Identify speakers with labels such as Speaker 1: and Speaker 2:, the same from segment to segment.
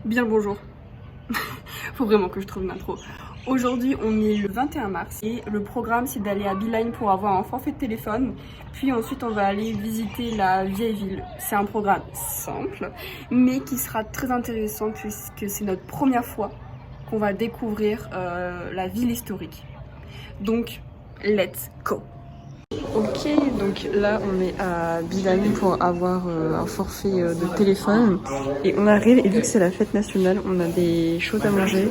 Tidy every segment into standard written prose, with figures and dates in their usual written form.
Speaker 1: Bien le bonjour. Faut vraiment que je trouve une intro. Aujourd'hui, on est le 21 mars et le programme c'est d'aller à Beeline pour avoir un forfait de téléphone. Puis ensuite, on va aller visiter la vieille ville. C'est un programme simple, mais qui sera très intéressant puisque c'est notre première fois qu'on va découvrir la ville historique. Donc, let's go! Ok, donc là on est à Beeline pour avoir un forfait de téléphone et on arrive et vu que c'est la fête nationale, on a des choses à manger.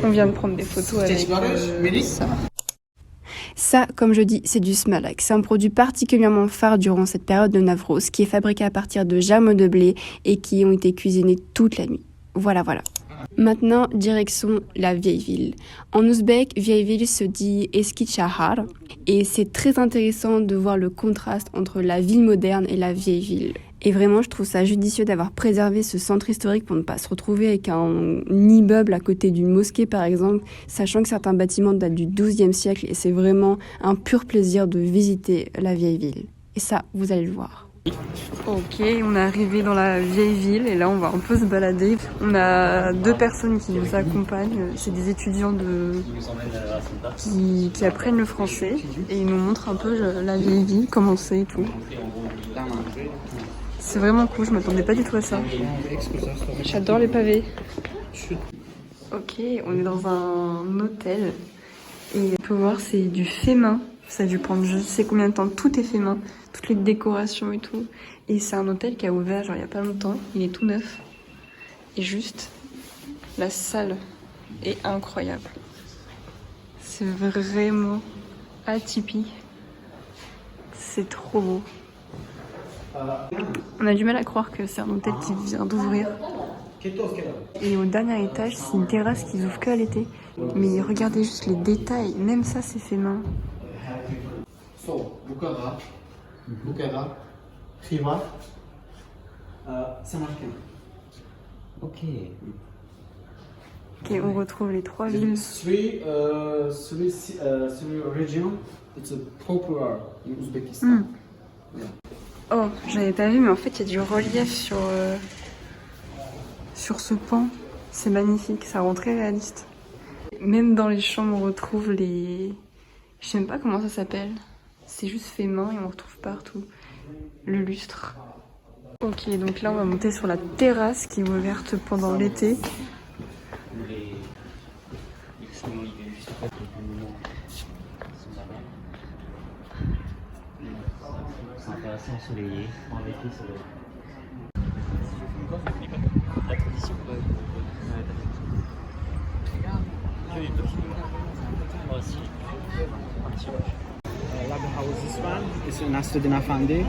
Speaker 1: On vient de prendre des photos avec ça. Ça, comme je dis, c'est du Smalak. C'est un produit particulièrement phare durant cette période de Navroz qui est fabriqué à partir de germes de blé et qui ont été cuisinés toute la nuit. Voilà. Maintenant, direction la vieille ville. En ouzbek, vieille ville se dit Eski Chahar et c'est très intéressant de voir le contraste entre la ville moderne et la vieille ville. Et vraiment, je trouve ça judicieux d'avoir préservé ce centre historique pour ne pas se retrouver avec un immeuble à côté d'une mosquée par exemple, sachant que certains bâtiments datent du XIIe siècle et c'est vraiment un pur plaisir de visiter la vieille ville. Et ça, vous allez le voir. Ok, on est arrivé dans la vieille ville et là on va un peu se balader. On a deux personnes qui nous accompagnent, c'est des étudiants qui apprennent le français et ils nous montrent un peu la vieille ville, comment c'est et tout. C'est vraiment cool, je m'attendais pas du tout à ça. J'adore les pavés. Ok, on est dans un hôtel et on peut voir c'est du fait main. Ça a dû prendre je sais combien de temps, tout est fait main, toutes les décorations et tout. Et c'est un hôtel qui a ouvert genre il y a pas longtemps, il est tout neuf. Et juste, la salle est incroyable. C'est vraiment atypique. C'est trop beau. On a du mal à croire que c'est un hôtel qui vient d'ouvrir. Et au dernier étage, c'est une terrasse qu'ils ouvrent que à l'été. Mais regardez juste les détails, même ça c'est fait main.
Speaker 2: Bukhara, Khiva, Samarkand.
Speaker 1: Ok, on retrouve les trois villes.
Speaker 2: Three region. It's a popular in Uzbekistan. Yeah.
Speaker 1: Oh, j'avais pas vu, mais en fait, il y a du relief sur ce pan. C'est magnifique, ça rend très réaliste. Même dans les chambres, on retrouve les... Je sais même pas comment ça s'appelle. C'est juste fait main et on retrouve partout le lustre. Ok, donc là on va monter sur la terrasse qui est ouverte pendant l'été.
Speaker 3: C'est intéressant, ensoleillé, en été soleil. La tradition, moi aussi, un petit roche.
Speaker 2: Lab house this one is Nasruddin Afandi.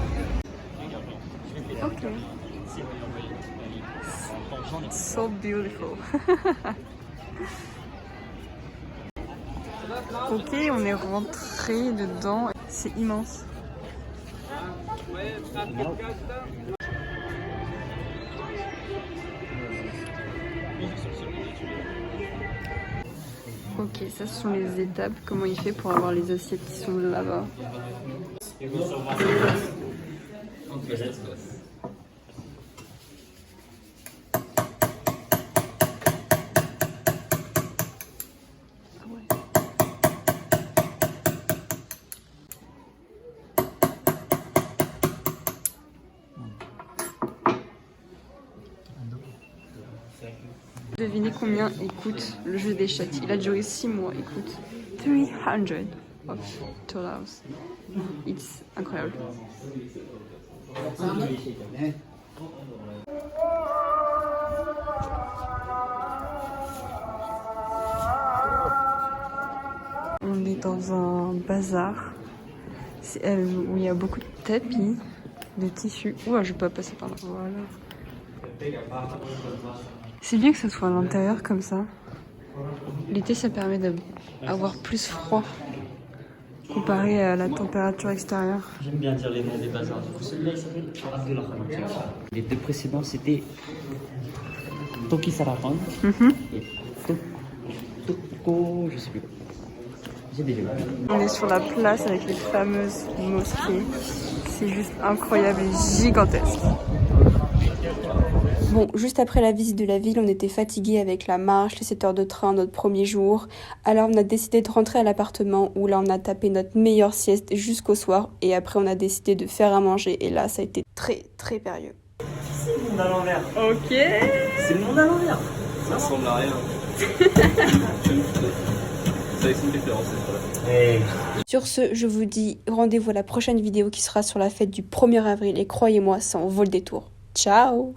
Speaker 1: Ok. So beautiful. Ok, on est rentré dedans. C'est immense. Ok, ça ce sont les étapes. Comment il fait pour avoir les assiettes qui sont là-bas. Devinez combien il coûte le jeu d'échecs. Il a duré 6 mois. Il coûte 300 of dollars. It's incroyable. On est dans un bazar où il y a beaucoup de tapis, de tissus. Ouah, je vais pas passer par là. Voilà. C'est bien que ce soit à l'intérieur comme ça. L'été, ça permet d'avoir plus froid comparé à la température extérieure.
Speaker 3: J'aime bien dire les noms des bazars. Du coup, celui-là, il s'appelle Abdullah Khan. Les deux précédents, c'était Toki Saratan et Toko, je sais plus. J'ai déjà vu.
Speaker 1: On est sur la place avec les fameuses mosquées. C'est juste incroyable et gigantesque. Bon, juste après la visite de la ville, on était fatigués avec la marche, les 7 heures de train, notre premier jour. Alors on a décidé de rentrer à l'appartement où là on a tapé notre meilleure sieste jusqu'au soir. Et après on a décidé de faire à manger et là ça a été très très périlleux.
Speaker 3: C'est le monde à l'envers.
Speaker 1: Ok.
Speaker 3: C'est le monde à l'envers.
Speaker 2: Ça ressemble à rien. Ça a une différence,
Speaker 3: Hey.
Speaker 1: Sur ce, je vous dis rendez-vous à la prochaine vidéo qui sera sur la fête du 1er avril et croyez-moi, ça en vaut le détour. Ciao!